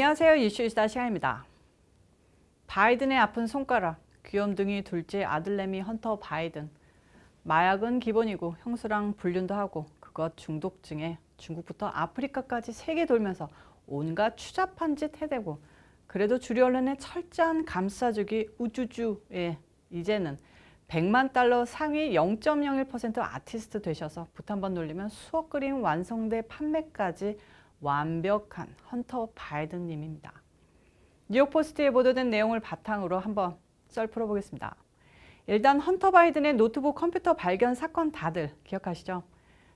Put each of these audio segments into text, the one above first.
안녕하세요. 이슈이스타 시간입니다. 바이든의 아픈 손가락, 귀염둥이 둘째 아들내미 헌터 바이든. 마약은 기본이고 형수랑 불륜도 하고 그것 중독증에 중국부터 아프리카까지 세계 돌면서 온갖 추잡한 짓 해대고 그래도 주류 언론의 철저한 감싸주기 우쭈쭈에 이제는 100만 달러 상위 0.01% 아티스트 되셔서 붓 한 번 놀리면 수억 그림 완성돼 판매까지 완벽한 헌터 바이든 님입니다. 뉴욕포스트에 보도된 내용을 바탕으로 한번 썰 풀어보겠습니다. 일단 헌터 바이든의 노트북 컴퓨터 발견 사건 다들 기억하시죠?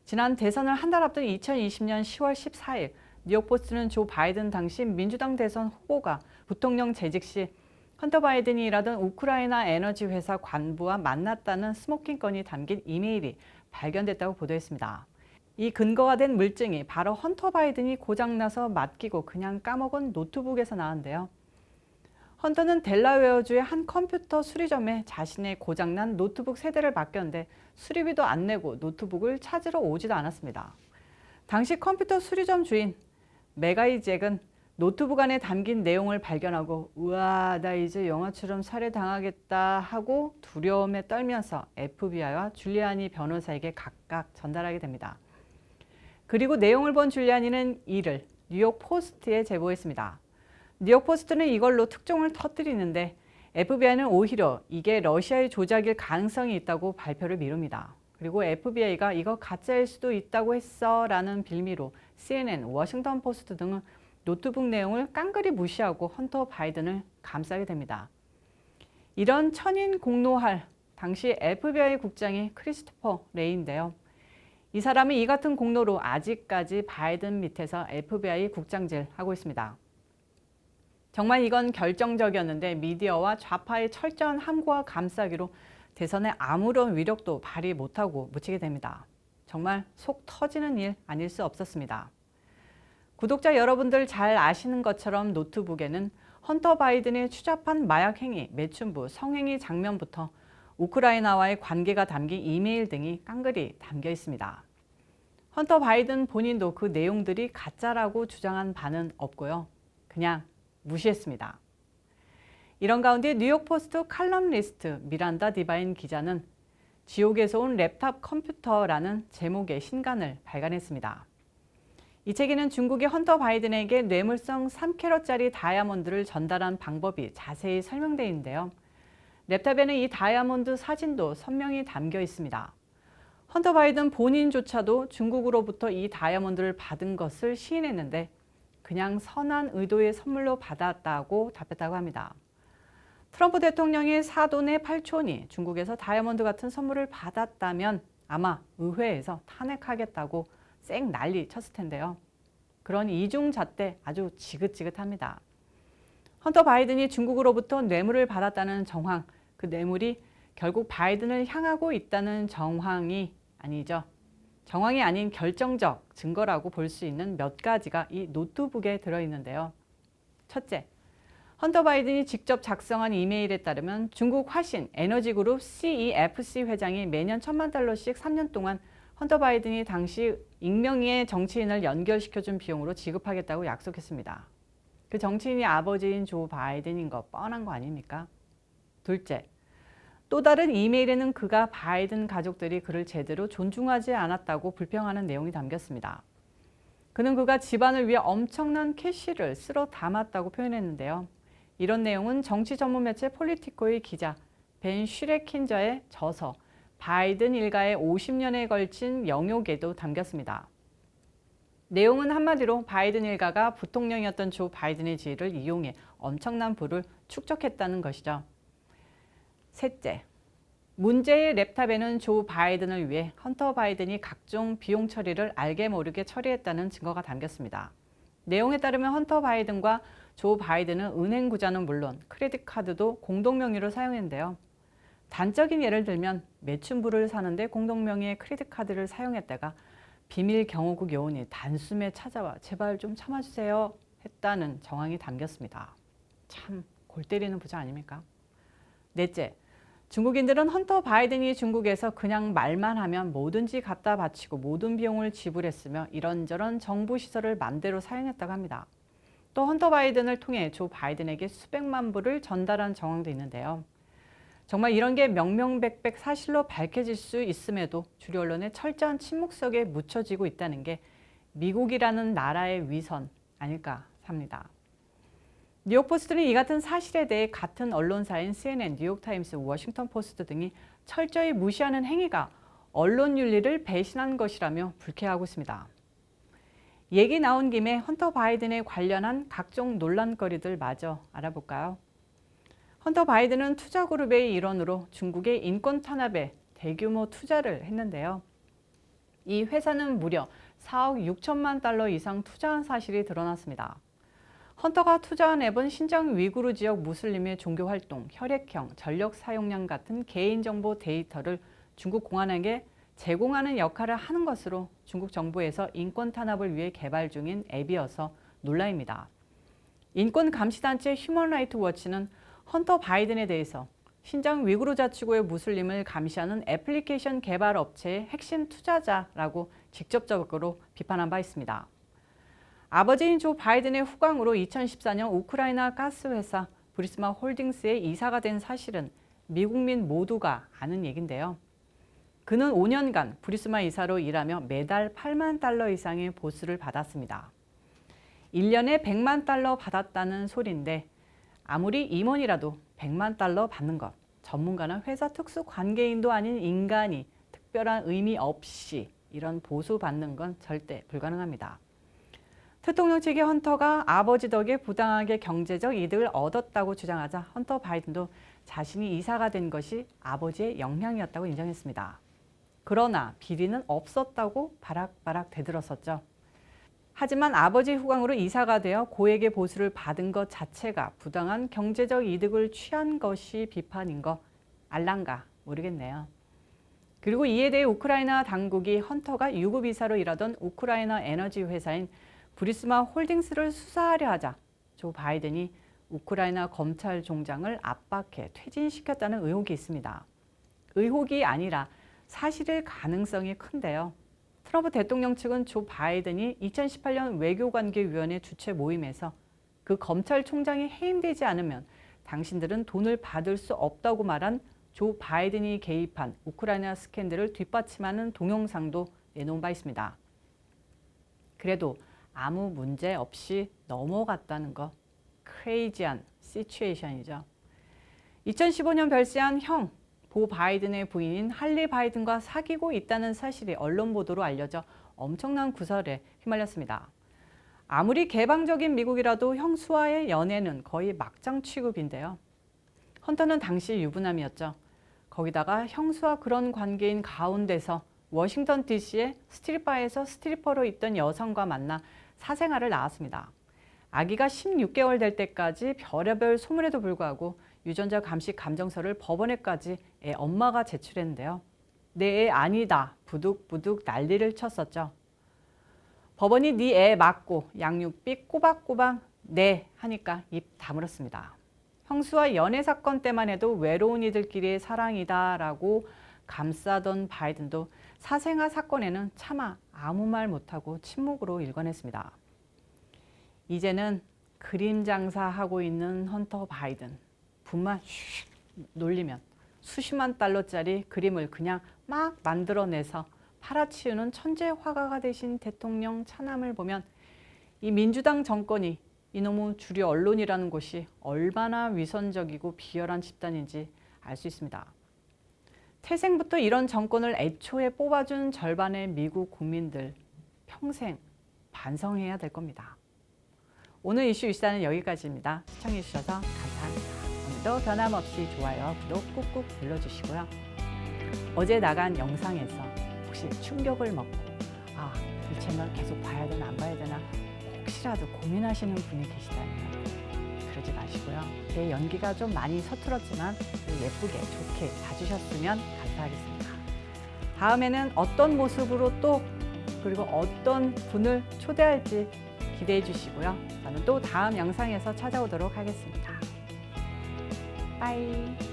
지난 대선을 한 달 앞둔 2020년 10월 14일 뉴욕포스트는 조 바이든 당시 민주당 대선 후보가 부통령 재직 시 헌터 바이든이 일하던 우크라이나 에너지 회사 관부와 만났다는 스모킹 건이 담긴 이메일이 발견됐다고 보도했습니다. 이 근거가 된 물증이 바로 헌터 바이든이 고장나서 맡기고 그냥 까먹은 노트북에서 나왔는데요. 헌터는 델라웨어주의 한 컴퓨터 수리점에 자신의 고장난 노트북 세대를 맡겼는데 수리비도 안 내고 노트북을 찾으러 오지도 않았습니다. 당시 컴퓨터 수리점 주인 메가이잭은 노트북 안에 담긴 내용을 발견하고 우와 나 이제 영화처럼 살해당하겠다 하고 두려움에 떨면서 FBI와 줄리아니 변호사에게 각각 전달하게 됩니다. 그리고 내용을 본 줄리아니는 이를 뉴욕 포스트에 제보했습니다. 뉴욕 포스트는 이걸로 특종을 터뜨리는데 FBI는 오히려 이게 러시아의 조작일 가능성이 있다고 발표를 미룹니다. 그리고 FBI가 이거 가짜일 수도 있다고 했어 라는 빌미로 CNN, 워싱턴 포스트 등은 노트북 내용을 깡그리 무시하고 헌터 바이든을 감싸게 됩니다. 이런 천인공노할 당시 FBI 국장이 크리스토퍼 레이인데요. 이 사람이 이 같은 공로로 아직까지 바이든 밑에서 FBI 국장질 하고 있습니다. 정말 이건 결정적이었는데 미디어와 좌파의 철저한 함구와 감싸기로 대선에 아무런 위력도 발휘 못하고 묻히게 됩니다. 정말 속 터지는 일 아닐 수 없었습니다. 구독자 여러분들 잘 아시는 것처럼 노트북에는 헌터 바이든의 추잡한 마약 행위, 매춘부, 성행위 장면부터 우크라이나와의 관계가 담긴 이메일 등이 깡그리 담겨 있습니다. 헌터 바이든 본인도 그 내용들이 가짜라고 주장한 바는 없고요. 그냥 무시했습니다. 이런 가운데 뉴욕포스트 칼럼니스트 미란다 디바인 기자는 지옥에서 온 랩탑 컴퓨터라는 제목의 신간을 발간했습니다. 이 책에는 중국의 헌터 바이든에게 뇌물성 3캐럿짜리 다이아몬드를 전달한 방법이 자세히 설명되어 있는데요. 랩탑에는 이 다이아몬드 사진도 선명히 담겨 있습니다. 헌터 바이든 본인조차도 중국으로부터 이 다이아몬드를 받은 것을 시인했는데 그냥 선한 의도의 선물로 받았다고 답했다고 합니다. 트럼프 대통령의 사돈의 팔촌이 중국에서 다이아몬드 같은 선물을 받았다면 아마 의회에서 탄핵하겠다고 쌩 난리 쳤을 텐데요. 그런 이중잣대 아주 지긋지긋합니다. 헌터 바이든이 중국으로부터 뇌물을 받았다는 정황, 그 뇌물이 결국 바이든을 향하고 있다는 정황이 아니죠. 정황이 아닌 결정적 증거라고 볼 수 있는 몇 가지가 이 노트북에 들어있는데요. 첫째, 헌터 바이든이 직접 작성한 이메일에 따르면 중국 화신 에너지그룹 CEFC 회장이 매년 1,000만 달러씩 3년 동안 헌터 바이든이 당시 익명의 정치인을 연결시켜준 비용으로 지급하겠다고 약속했습니다. 그 정치인이 아버지인 조 바이든인 거 뻔한 거 아닙니까? 둘째, 또 다른 이메일에는 그가 바이든 가족들이 그를 제대로 존중하지 않았다고 불평하는 내용이 담겼습니다. 그는 그가 집안을 위해 엄청난 캐시를 쓸어 담았다고 표현했는데요. 이런 내용은 정치 전문 매체 폴리티코의 기자 벤 슈레킨저의 저서 바이든 일가의 50년에 걸친 영욕에도 담겼습니다. 내용은 한마디로 바이든 일가가 부통령이었던 조 바이든의 지위를 이용해 엄청난 부를 축적했다는 것이죠. 셋째, 문제의 랩탑에는 조 바이든을 위해 헌터 바이든이 각종 비용 처리를 알게 모르게 처리했다는 증거가 담겼습니다. 내용에 따르면 헌터 바이든과 조 바이든은 은행 구자는 물론 크레딧 카드도 공동 명의로 사용했는데요. 단적인 예를 들면 매춘부를 사는데 공동 명의의 크레딧 카드를 사용했다가 비밀 경호국 요원이 단숨에 찾아와 제발 좀 참아주세요 했다는 정황이 담겼습니다. 참 골 때리는 부자 아닙니까? 넷째, 중국인들은 헌터 바이든이 중국에서 그냥 말만 하면 뭐든지 갖다 바치고 모든 비용을 지불했으며 이런저런 정부 시설을 맘대로 사용했다고 합니다. 또 헌터 바이든을 통해 조 바이든에게 수백만 불을 전달한 정황도 있는데요. 정말 이런 게 명명백백 사실로 밝혀질 수 있음에도 주류 언론의 철저한 침묵속에 묻혀지고 있다는 게 미국이라는 나라의 위선 아닐까 합니다. 뉴욕포스트는 이 같은 사실에 대해 같은 언론사인 CNN, 뉴욕타임스, 워싱턴포스트 등이 철저히 무시하는 행위가 언론 윤리를 배신한 것이라며 불쾌하고 있습니다. 얘기 나온 김에 헌터 바이든에 관련한 각종 논란거리들 마저 알아볼까요? 헌터 바이든은 투자그룹의 일원으로 중국의 인권 탄압에 대규모 투자를 했는데요. 이 회사는 무려 4억 6천만 달러 이상 투자한 사실이 드러났습니다. 헌터가 투자한 앱은 신장 위구르 지역 무슬림의 종교활동, 혈액형, 전력 사용량 같은 개인정보 데이터를 중국 공안에게 제공하는 역할을 하는 것으로 중국 정부에서 인권 탄압을 위해 개발 중인 앱이어서 논란입니다. 인권 감시단체 휴먼 라이트 워치는 헌터 바이든에 대해서 신장 위구르 자치구의 무슬림을 감시하는 애플리케이션 개발 업체의 핵심 투자자라고 직접적으로 비판한 바 있습니다. 아버지인 조 바이든의 후광으로 2014년 우크라이나 가스 회사 브리스마 홀딩스의 이사가 된 사실은 미국민 모두가 아는 얘긴데요. 그는 5년간 브리스마 이사로 일하며 매달 8만 달러 이상의 보수를 받았습니다. 1년에 100만 달러 받았다는 소리인데 아무리 임원이라도 100만 달러 받는 것, 전문가나 회사 특수 관계인도 아닌 인간이 특별한 의미 없이 이런 보수 받는 건 절대 불가능합니다. 대통령 측의 헌터가 아버지 덕에 부당하게 경제적 이득을 얻었다고 주장하자 헌터 바이든도 자신이 이사가 된 것이 아버지의 영향이었다고 인정했습니다. 그러나 비리는 없었다고 바락바락 대들었었죠. 하지만 아버지 후광으로 이사가 되어 고액의 보수를 받은 것 자체가 부당한 경제적 이득을 취한 것이 비판인 거 알란가 모르겠네요. 그리고 이에 대해 우크라이나 당국이 헌터가 유급 이사로 일하던 우크라이나 에너지 회사인 브리스마 홀딩스를 수사하려 하자 조 바이든이 우크라이나 검찰 총장을 압박해 퇴진시켰다는 의혹이 있습니다. 의혹이 아니라 사실일 가능성이 큰데요. 트럼프 대통령 측은 조 바이든이 2018년 외교관계위원회 주최 모임에서 그 검찰총장이 해임되지 않으면 당신들은 돈을 받을 수 없다고 말한 조 바이든이 개입한 우크라이나 스캔들을 뒷받침하는 동영상도 내놓은 바 있습니다. 그래도 아무 문제 없이 넘어갔다는 거 크레이지한 시츄에이션이죠. 2015년 별세한 형 보 바이든의 부인인 할리 바이든과 사귀고 있다는 사실이 언론 보도로 알려져 엄청난 구설에 휘말렸습니다. 아무리 개방적인 미국이라도 형수와의 연애는 거의 막장 취급인데요. 헌터는 당시 유부남이었죠. 거기다가 형수와 그런 관계인 가운데서 워싱턴 DC의 스트립바에서 스트리퍼로 있던 여성과 만나 사생활을 낳았습니다. 아기가 16개월 될 때까지 별의별 소문에도 불구하고 유전자 감식 감정서를 법원에까지 애 엄마가 제출했는데요. 내 애 아니다 부득부득 난리를 쳤었죠. 법원이 네 애 맞고 양육비 꼬박꼬박 내 하니까 입 다물었습니다. 형수와 연애 사건 때만 해도 외로운 이들끼리의 사랑이다라고 감싸던 바이든도 사생아 사건에는 차마 아무 말 못하고 침묵으로 일관했습니다. 이제는 그림 장사하고 있는 헌터 바이든. 분만 슉 놀리면 수십만 달러짜리 그림을 그냥 막 만들어내서 팔아치우는 천재 화가가 되신 대통령 차남을 보면 이 민주당 정권이 이놈의 주류 언론이라는 곳이 얼마나 위선적이고 비열한 집단인지 알 수 있습니다. 태생부터 이런 정권을 애초에 뽑아준 절반의 미국 국민들 평생 반성해야 될 겁니다. 오늘 이슈 이슈는 여기까지입니다. 시청해주셔서 감사합니다. 오늘도 변함없이 좋아요, 구독 꾹꾹 눌러주시고요. 어제 나간 영상에서 혹시 충격을 먹고 이 채널 계속 봐야 되나 안 봐야 되나 혹시라도 고민하시는 분이 계시다면 그러지 마시고요. 제 연기가 좀 많이 서툴었지만 예쁘게 좋게 봐주셨으면 감사하겠습니다. 다음에는 어떤 모습으로 또 그리고 어떤 분을 초대할지 기대해 주시고요. 저는 또 다음 영상에서 찾아오도록 하겠습니다. 빠이.